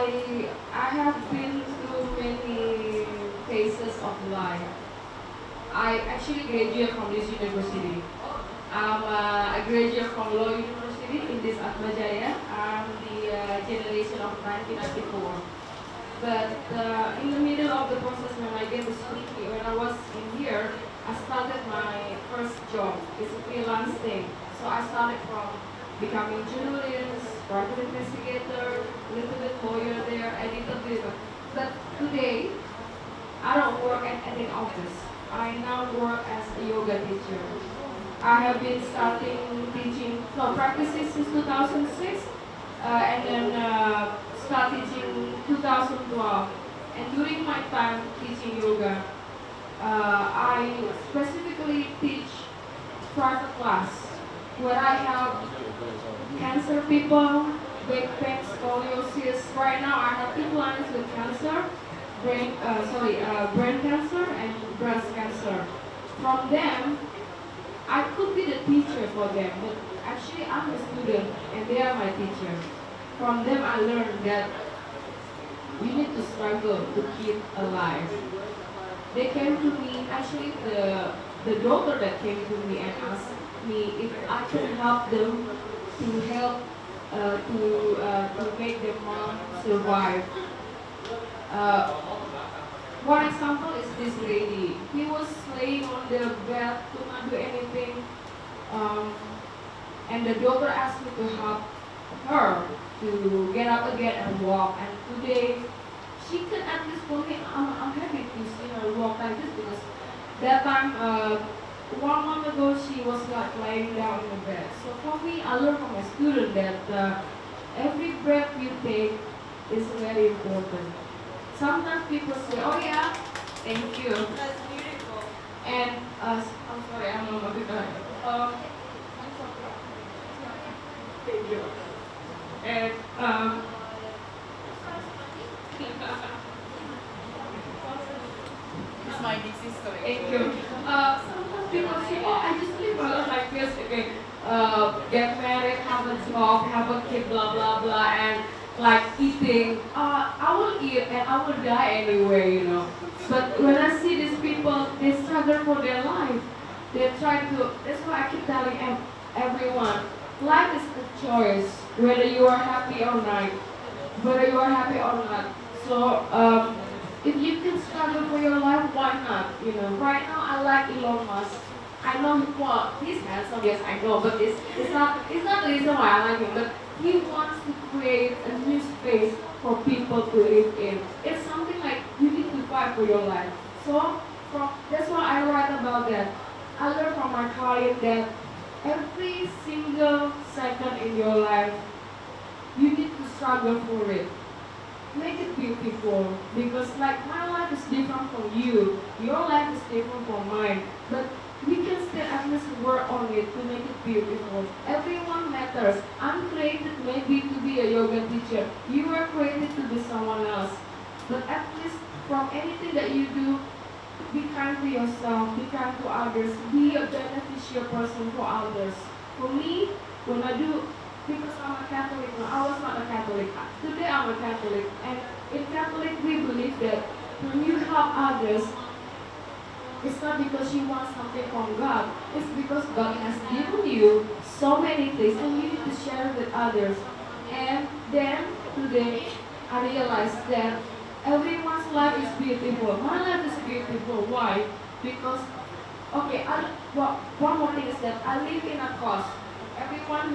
I have been through many phases of life. I actually graduated from this university. I graduated from Law University in this Atma Jaya. I'm the generation of 1994. But in the middle of the process when I get the school, when I was in here, I started my first job. It's a freelance thing. So I started from becoming journalist, private investigator, little bit lawyer there, editor there. But today, I don't work at any office. I now work as a yoga teacher. I have been starting teaching, no, practicing since 2006, and then start teaching 2012. And during my time teaching yoga, I specifically teach private class where I have cancer people, back pain, scoliosis. Right now I have two clients with cancer, brain cancer and breast cancer. From them, I could be the teacher for them, but actually I'm a student and they are my teacher. From them I learned that you need to struggle to keep alive. They came to me, actually the doctor that came to me and asked me if I can help them to help to make their mom survive. Uh, One example is this lady. He was laying on the bed, could not do anything, and the doctor asked me to help her to get up again and walk. And today, she can at least for me, I'm happy to see her walk like this because that time, 1 month ago, she was like lying down in the bed. So for me, I learned from my student that every breath you take is very important. Sometimes people say, oh yeah, thank you. That's beautiful. And, I'm sorry, I'm not a bit thank you. And, It's my big sister. thank you. Sometimes people say, oh, I just live my life like this, okay, get married, have a job, have a kid, blah, blah, blah, and like eating, I will eat and I will die anyway, you know. But when I see these people, they struggle for their life. They try to, that's why I keep telling everyone, life is a choice, whether you are happy or not. Whether you are happy or not. So, if you can struggle for your life, why not? You know, right now I like Elon Musk. I know well, he's handsome, yes, I know, but it's not the reason why I like him. But he wants to create a new space for people to live in. It's something like you need to fight for your life. So that's why I write about that. I learned from my client that every single second in your life, you need to struggle for it. Make it beautiful because like my life is different from you, your life is different from mine, but we can still at least work on it to make it beautiful. Everyone matters. I'm created maybe to be a yoga teacher. You are created to be someone else. But at least from anything that you do, be kind to yourself, be kind to others, be a beneficial person for others. For me, when I do, because I'm a Catholic, no, I was not a Catholic. Today I'm a Catholic. And in Catholic we believe that when you help others, it's not because you want something from God. It's because God has given you so many things and you need to share it with others. And then today I realized that everyone's life is beautiful. My life is beautiful. Why? Because, okay, one more thing is that I live in a cost.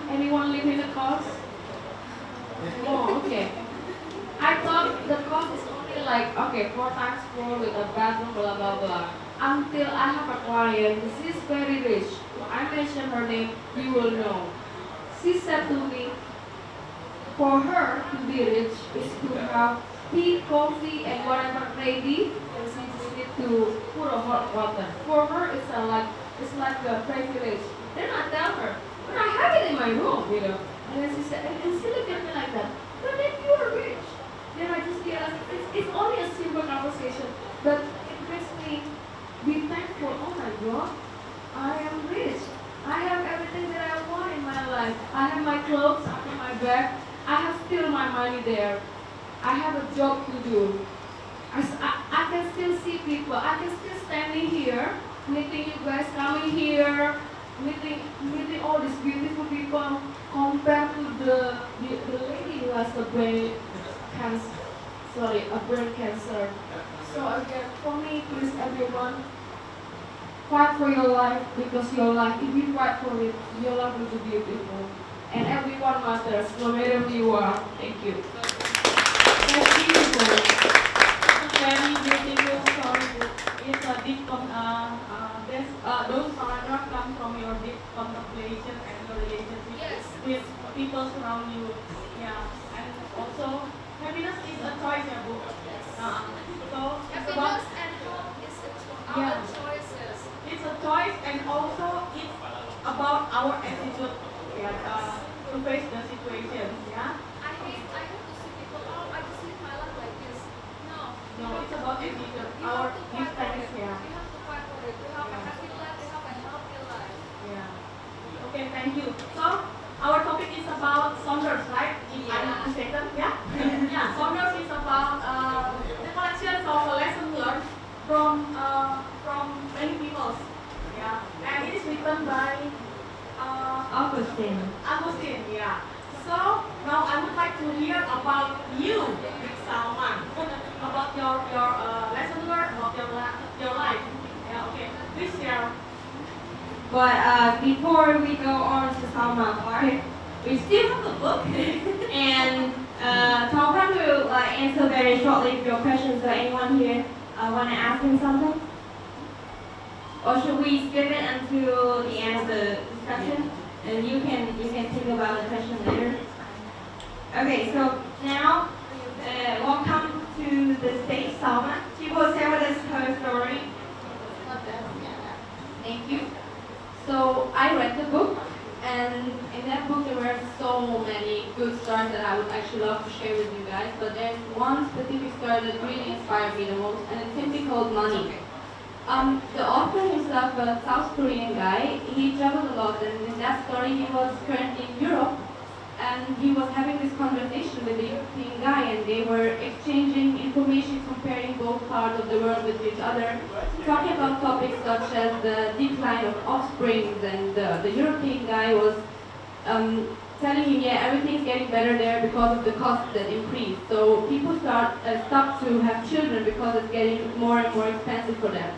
Anyone live in a cost? Oh, okay. I thought the cost is only like, okay, 4 times 4 with a bathroom, blah, blah, blah. Until I have a client, she is very rich. I mention her name, you will know. She said to me, for her to be rich is to have tea, coffee, and whatever ready, and she just need to put a hot water. For her, it's like a privilege. Then I tell her, but I have it in my room, you know. And then she said, and she looked at me like that. But then you are rich. Then I just realized it's only a simple conversation, but it makes me be thankful. Oh my God, I am rich. I have everything that I want in my life. I have my clothes under my bag. I have still my money there. I have a job to do. I can still see people. I can still standing here, meeting you guys, coming here, meeting all these beautiful people, compared to the lady who has a brain cancer. Sorry, a brain cancer. So again, for me, please everyone, fight for your life because your life, if you fight for it, your life will be beautiful. And everyone matters, no matter who you are. Thank you. That's beautiful. Very beautiful story. It's a deep those paragraphs come from your deep contemplation and your relationship Yes. with people surround you. Yeah, and also happiness is a choice, yeah, Bu. So it's about Happiness and hope is Yeah. our choices. it's a choice, and also it's about our attitude, yeah, to face the situation. Yeah. I hate to see people, oh, I just live my life like this. No. No, it's about attitude. You Our have to fight for difference, it. yeah. You have to fight for it. You have a happy life, you have a healthy life. Yeah. Okay, thank you. So our topic is about Saunders, right? If I'm not mistaken, yeah? Yeah, Saunders is about the collection of a lesson learned from many people. Yeah. And it is written by Augustine. Augustine, yeah. So now I would like to hear about you, Big Salman, about your lesson learned, about your life. Yeah, okay. Please share. But before we go on to Salman part, we still have a book. And Taufan will answer very shortly your questions. So anyone here want to ask him something? Or should we skip it until the end of the discussion? And you can think about the question later. Okay, so now welcome to the stage, Salman. She will share with us her story. Thank you. So I read the book, and in that book there were so many good stories that I would actually love to share with you guys. But there's one specific story that really inspired me the most, and it's simply called Money. The author himself, a South Korean guy, he traveled a lot, and in that story he was currently in Europe, and he was having this conversation with a European guy, and they were exchanging information, comparing both parts of the world with each other, talking about topics such as the decline of offsprings, and the European guy was telling him, yeah, everything's getting better there because of the costs that increase. So people stop to have children because it's getting more and more expensive for them.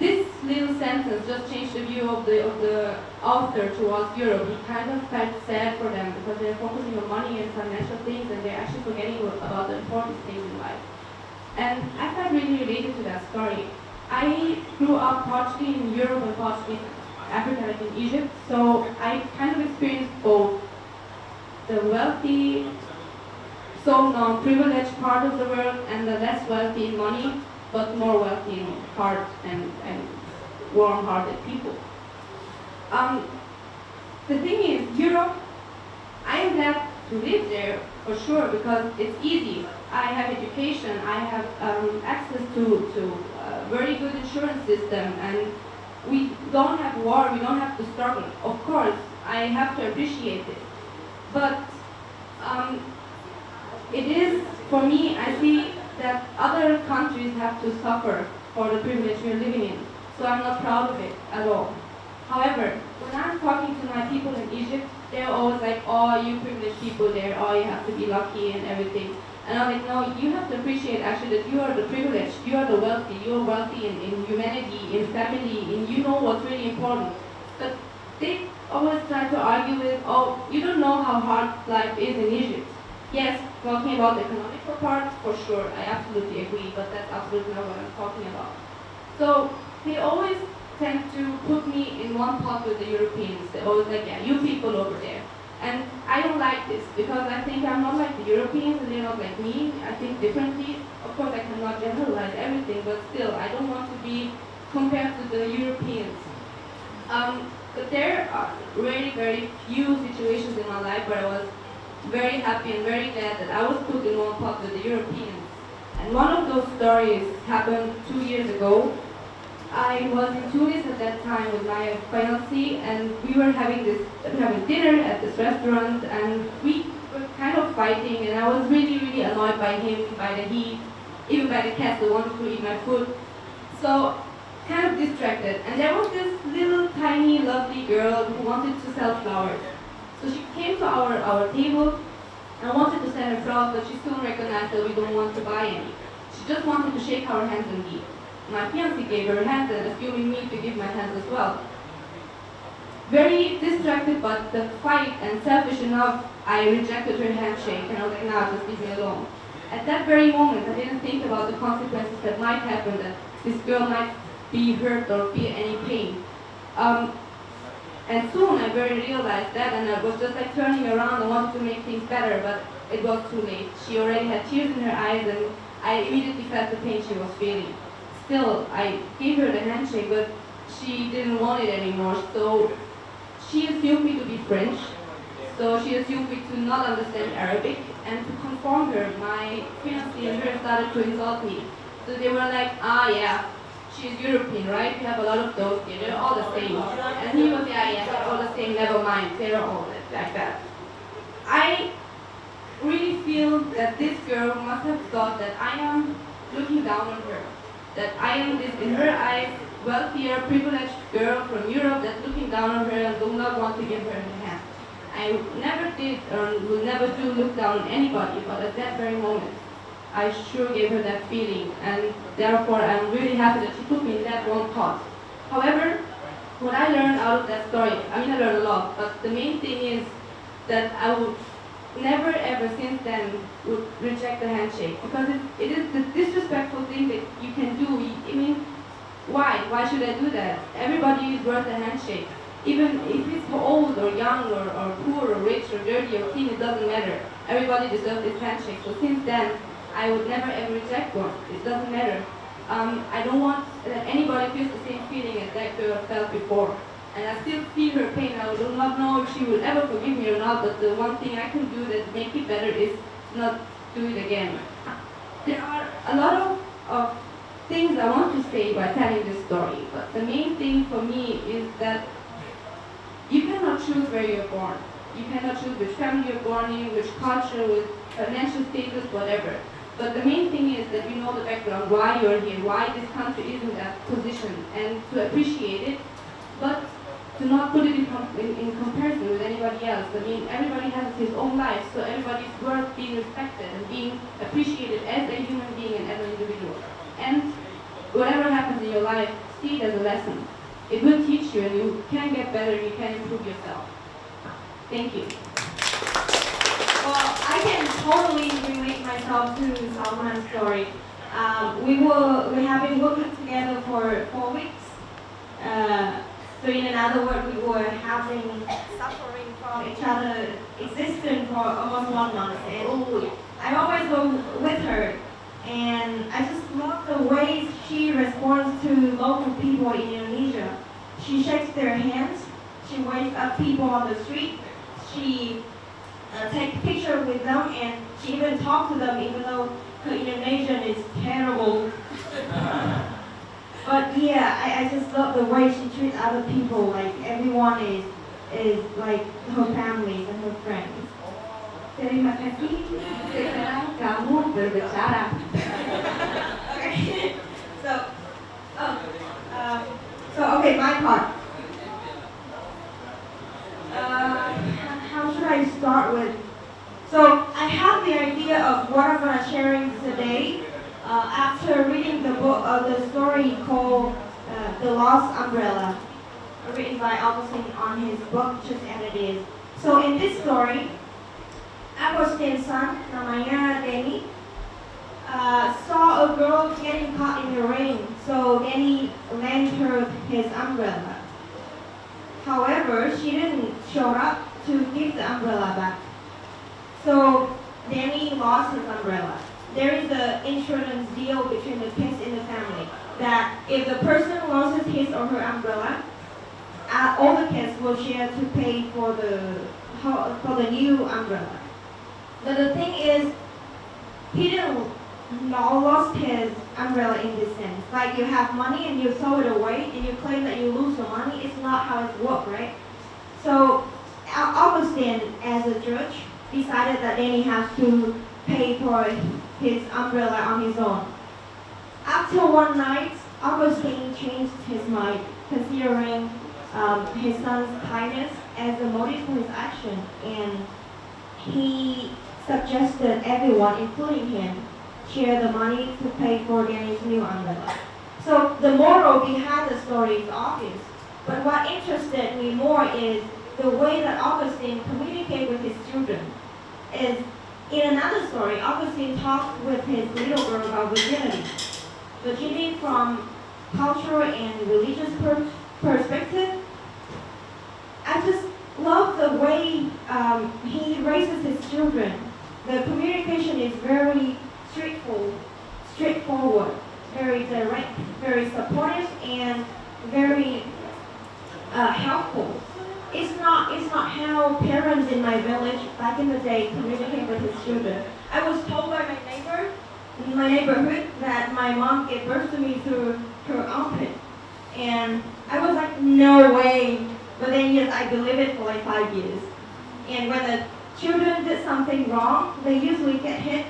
This little sentence just changed the view of the author towards Europe. He kind of felt sad for them because they're focusing on money and financial things, and they're actually forgetting about the important things in life. And I felt really related to that story. I grew up partially in Europe and partially in Africa, like in Egypt, so I kind of experienced both the wealthy, so non-privileged part of the world and the less wealthy in money, but more wealthy in heart and warm-hearted people. The thing is, Europe, I am glad to live there for sure because it's easy. I have education, I have access to a very good insurance system, and we don't have war, we don't have to struggle. Of course, I have to appreciate it. But it is, for me, I see that other countries have to suffer for the privilege we are living in. So I'm not proud of it at all. However, when I'm talking to my people in Egypt, they're always like, oh, you privileged people there, oh, you have to be lucky and everything. And I'm like, no, you have to appreciate actually that you are the privileged, you are the wealthy, you are wealthy in humanity, in family, in you know what's really important. But they always try to argue with, oh, you don't know how hard life is in Egypt. Yes, talking about the economical part, for sure, I absolutely agree, but that's absolutely not what I'm talking about. So they always tend to put me in one pot with the Europeans. They're always like, yeah, you people over there. And I don't like this because I think I'm not like the Europeans and they're not like me. I think differently. Of course, I cannot generalize everything, but still, I don't want to be compared to the Europeans. But there are very, very few situations in my life where I was very happy and very glad that I was put in one pot with the Europeans. And one of those stories happened 2 years ago. I was in Tunis at that time with my fiancé, and we were having dinner at this restaurant, and we were kind of fighting, and I was really, really annoyed by by him, by the heat, even by the cats who wanted to eat my food. So, kind of distracted. And there was this little tiny lovely girl who wanted to sell flowers. So she came to our table and wanted to sell her flowers, but she soon recognized that we don't want to buy any. She just wanted to shake our hands and leave. My fiancé gave her hands and assuming me to give my hands as well. Very distracted, but the fight and selfish enough, I rejected her handshake and I was like, nah, just leave me alone. At that very moment, I didn't think about the consequences that might happen, that this girl might be hurt or feel any pain. And soon I very realized that, and I was just like turning around and wanted to make things better, but it was too late. She already had tears in her eyes, and I immediately felt the pain she was feeling. Still, I gave her the handshake, but she didn't want it anymore, so she assumed me to be French. So she assumed me to not understand Arabic, and to confirm her, my fiancé and her started to insult me. So they were like, ah yeah, she's European, right? We have a lot of those here, they're all the same. And he was, yeah, they're all the same, never mind, they're all like that. I really feel that this girl must have thought that I am looking down on her. That I am this, in her eyes, wealthier, privileged girl from Europe that's looking down on her and do not want to give her a hand. I never did or will never do look down on anybody, but at that very moment, I sure gave her that feeling, and therefore I'm really happy that she put me in that one thought. However, what I learned out of that story, I mean I learned a lot, but the main thing is that I would never ever since then would reject the handshake, because it is the disrespectful thing that you can do. I mean, why? Why should I do that? Everybody is worth a handshake. Even if it's old or young or poor or rich or dirty or clean, it doesn't matter. Everybody deserves this handshake. So since then, I would never ever reject one. It doesn't matter. I don't want that anybody feels the same feeling as that girl felt before. And I still feel her pain. I do not know if she will ever forgive me or not, but the one thing I can do that make it better is not do it again. There are a lot of things I want to say by telling this story, but the main thing for me is that you cannot choose where you're born. You cannot choose which family you're born in, which culture, which financial status, whatever. But the main thing is that you know the background, why you're here, why this country is in that position, and to appreciate it, but to not put it in comparison with anybody else. I mean, everybody has his own life, so everybody's worth being respected and being appreciated as a human being and as an individual. And whatever happens in your life, see it as a lesson. It will teach you, and you can get better, and you can improve yourself. Thank you. Well, I can totally relate myself to Salman's story. We have been working together for 4 weeks. So in other words, we were having suffering from each other's existence for almost 1 month. And I always go with her. And I just love the way she responds to local people in Indonesia. She shakes their hands. She waves at people on the street. She takes pictures with them, and she even talks to them, even though her Indonesian is terrible. But yeah, I just love the way she treats other people. Like everyone is like her family and her friends. Terima kasih. Sekarang kamu berbicara. Okay. So okay, my part. How should I start with? So I have the idea of what I'm gonna sharing today after reading the book, the story called "The Lost Umbrella," written by Augustine on his book Just As It Is. So in this story, Augustine's son, namanya Danny, saw a girl getting caught in the rain, so Danny lent her his umbrella. However, she didn't show up to give the umbrella back. So Danny lost his umbrella. There is an insurance deal between the kids in the family that if the person loses his or her umbrella, all the kids will share to pay for the new umbrella. But the thing is, he didn't lost his umbrella in this sense. Like you have money and you throw it away and you claim that you lose the money. It's not how it works, right? So Augustine, as a judge, decided that Danny has to pay for his umbrella on his own. After one night, Augustine changed his mind, considering his son's kindness as the motive for his action, and he suggested everyone, including him, share the money to pay for Danny's new umbrella. So the moral behind the story is obvious, but what interested me more is the way that Augustine communicated with his children. Is in another story, Augustine talked with his little girl about virginity. Virginity from cultural and religious perspective. I just love the way he raises his children. The communication is very straightforward, very direct, very supportive, and very helpful. It's not how parents in my village back in the day communicate with his children. I was told by my neighbor in my neighborhood that my mom gave birth to me through her armpit. And I was like, no way. But then yes, I believed it for like 5 years. And when the children did something wrong, they usually get hit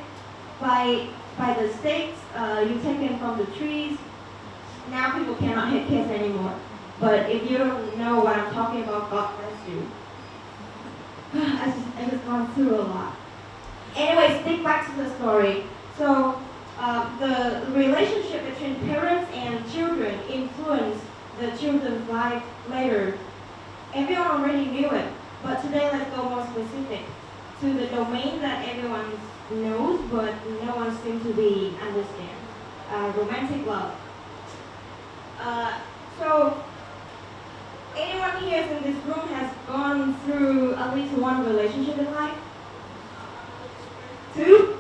by the stakes. You take them from the trees. Now people cannot hit kids anymore. But if you don't know what I'm talking about, God bless you. I just gone through a lot. Anyway, stick back to the story. So the relationship between parents and children influenced the children's life later. Everyone already knew it, but today let's go more specific to the domain that everyone knows, but no one seems to be understand. Romantic love. So anyone here in this room has gone through at least one relationship in life? 2?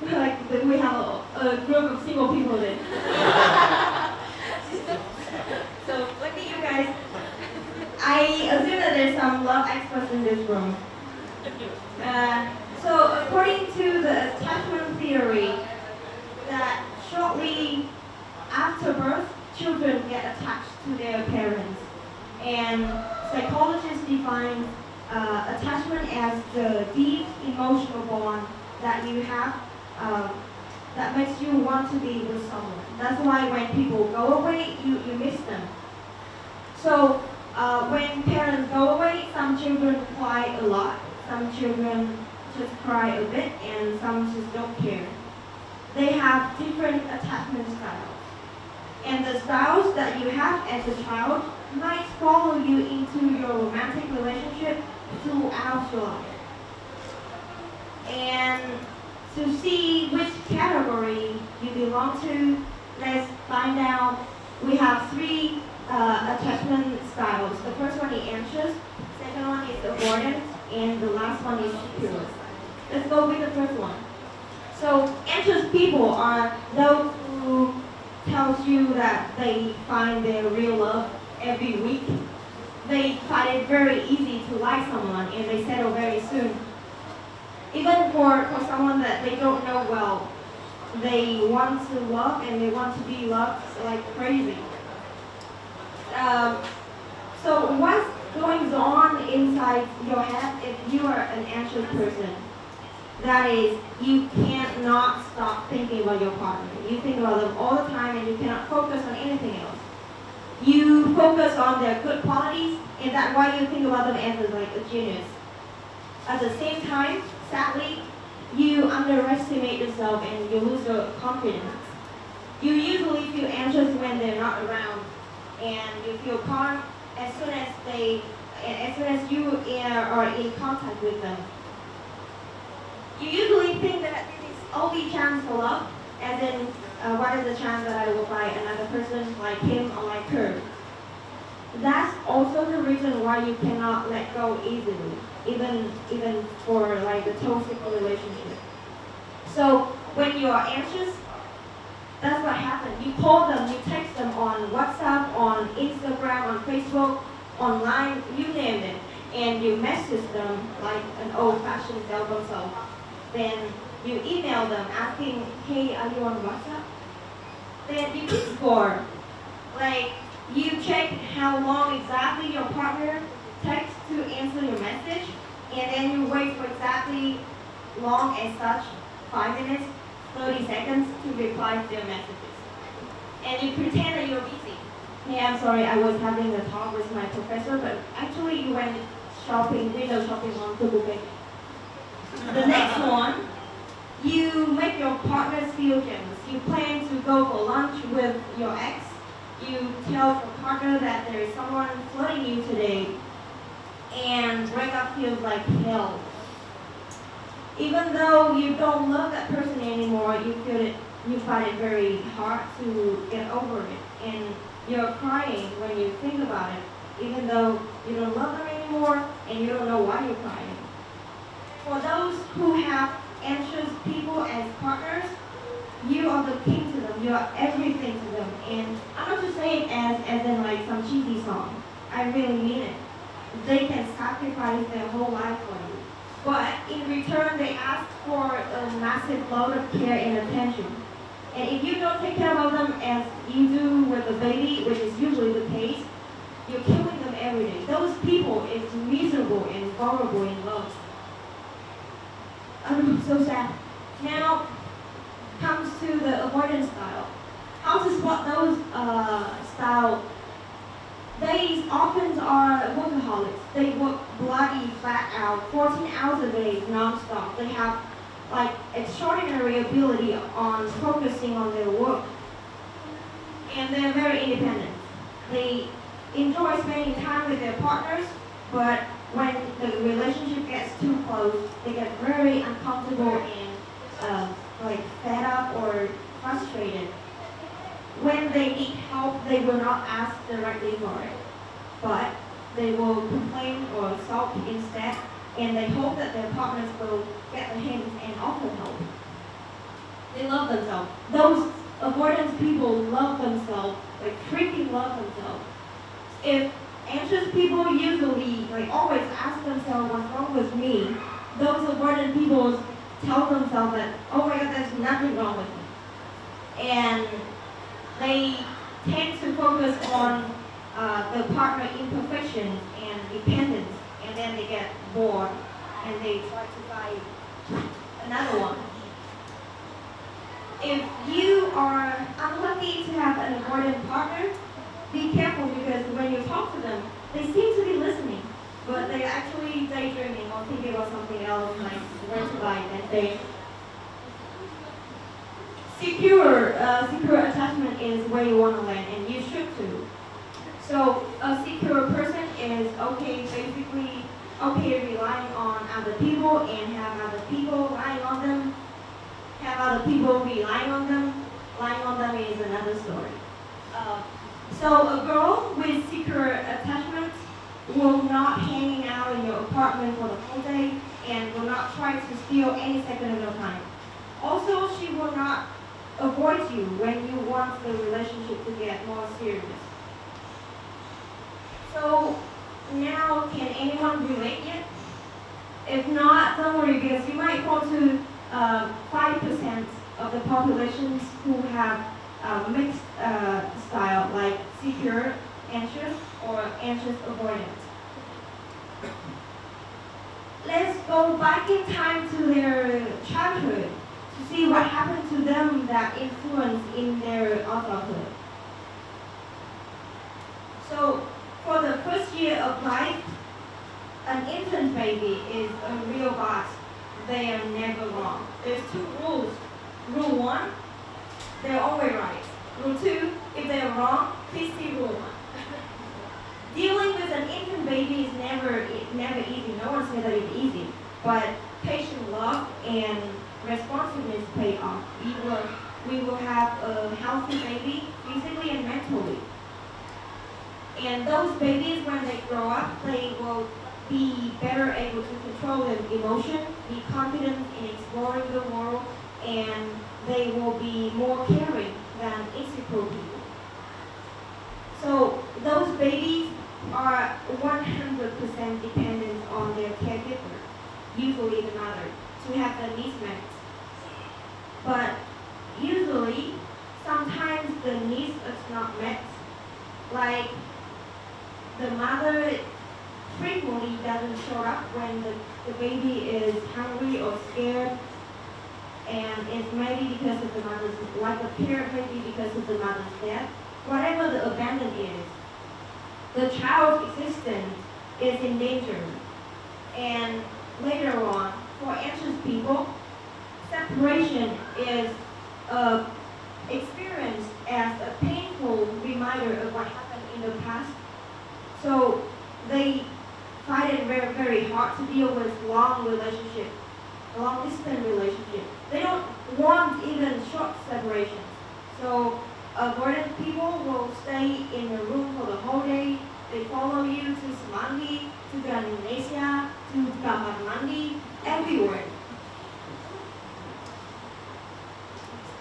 Like we have a group of single people then. So look at you guys. I assume that there's some love experts in this room. So according to the attachment theory, that shortly after birth, children get attached to their parents. And psychologists define attachment as the deep emotional bond that you have that makes you want to be with someone. That's why when people go away, you miss them. So when parents go away, some children cry a lot, some children just cry a bit, and some just don't care. They have different attachment styles. And the styles that you have as a child might follow you into your romantic relationship throughout your life. And to see which category you belong to, let's find out. We have 3 attachment styles. The first one is anxious, second one is avoidant, and the last one is secure. Let's go with the first one. So anxious people are those who tells you that they find their real love every week. They find it very easy to like someone and they settle very soon. Even for someone that they don't know well, they want to love and they want to be loved like crazy. So what's going on inside your head if you are an anxious person? That is, you cannot stop thinking about your partner. You think about them all the time and you cannot focus on anything else. You focus on their good qualities and that's why you think about them as like a genius. At the same time, sadly, you underestimate yourself and you lose your confidence. You usually feel anxious when they're not around, and you feel calm as soon as you are in contact with them. You usually think that this is only chance for love, as in, what is the chance that I will find another person like him or like her? That's also the reason why you cannot let go easily, even for like the toxic relationship. So when you are anxious, that's what happens. You call them, you text them on WhatsApp, on Instagram, on Facebook, online, you name it, and you message them like an old-fashioned cellphone cell. Then you email them asking, hey, are you on WhatsApp? Then you keep score. Like, you check how long exactly your partner takes to answer your message, and then you wait for exactly long as such, 5 minutes, 30 seconds to reply to their messages. And you pretend that you're busy. Hey, I'm sorry, I was having a talk with my professor, but actually you went shopping, window shopping on Tubuke. The next one, you make your partners feel jealous. You plan to go for lunch with your ex. You tell your partner that there is someone flirting you today, and breakup feels like hell. Even though you don't love that person anymore, you find it very hard to get over it, and you're crying when you think about it, even though you don't love them anymore and you don't know why you're crying. For those who have anxious people as partners, you are the king to them, you are everything to them. And I'm not just saying as in like some cheesy song. I really mean it. They can sacrifice their whole life for you. But in return, they ask for a massive load of care and attention. And if you don't take care of them as you do with a baby, which is usually the case, you're killing them every day. Those people is miserable and vulnerable in love. So sad. Now comes to the avoidance style. How to spot those style? They often are workaholics. They work bloody flat out, 14 hours a day, non-stop. They have like extraordinary ability on focusing on their work. And they're very independent. They enjoy spending time with their partners, but when the relationship gets too close, they get very uncomfortable and like fed up or frustrated. When they need help, they will not ask directly for it, but they will complain or sulk instead, and they hope that their partners will get the hint and offer help. They love themselves. Those avoidance people love themselves, like freaking love themselves. If anxious people usually like always ask themselves what's wrong with me, those avoidant people tell themselves that, oh my god, there's nothing wrong with me. And they tend to focus on the partner imperfections and dependence, and then they get bored and they try to find another one. If you are unlucky to have an avoidant partner, be careful, because when you talk to them, they seem to be listening, but they're actually daydreaming or thinking about something else, like where to buy that day. Secure attachment is where you want to land, and you should too. So a secure person is basically okay relying on other people and have other people relying on them. Have other people relying on them. Lying on them is another story. So a girl with secure attachment will not hanging out in your apartment for the whole day and will not try to steal any second of your time. Also, she will not avoid you when you want the relationship to get more serious. So now, can anyone relate yet? If not, don't worry, because you might fall to 5% of the populations who have mixed style, like secure, anxious, or anxious avoidant. Let's go back in time to their childhood to see what happened to them that influenced in their adulthood. So, for the first year of life, an infant baby is a real boss. They are never wrong. There's 2 rules. Rule 1, they're always right. Rule 2, if they are wrong, please see rule 1. Dealing with an infant baby is never easy. No one said that it's easy. But patient love and responsiveness pay off. We will have a healthy baby, physically and mentally. And those babies, when they grow up, they will be better able to control their emotion, be confident in exploring the world, and they will be more caring than insecure people. So those babies are 100% dependent on their caregiver, usually the mother, to have their needs met. But usually, sometimes the needs are not met. Like the mother frequently doesn't show up when the baby is hungry or scared, and it's maybe because of the mother's, like a period, maybe because of the mother's death. Whatever the abandon is, the child's existence is in danger. And later on, for anxious people, separation is experienced as a painful reminder of what happened in the past. So they find it very, very hard to deal with long distance relationship. They don't want even short separations. So avoidant people will stay in the room for the whole day. They follow you to Semanggi, to the Indonesia, to kamar mandi, everywhere.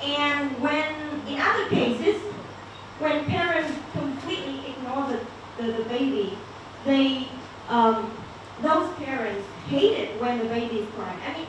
And when, in other cases, when parents completely ignore the baby, they those parents hate it when the baby is crying. I mean,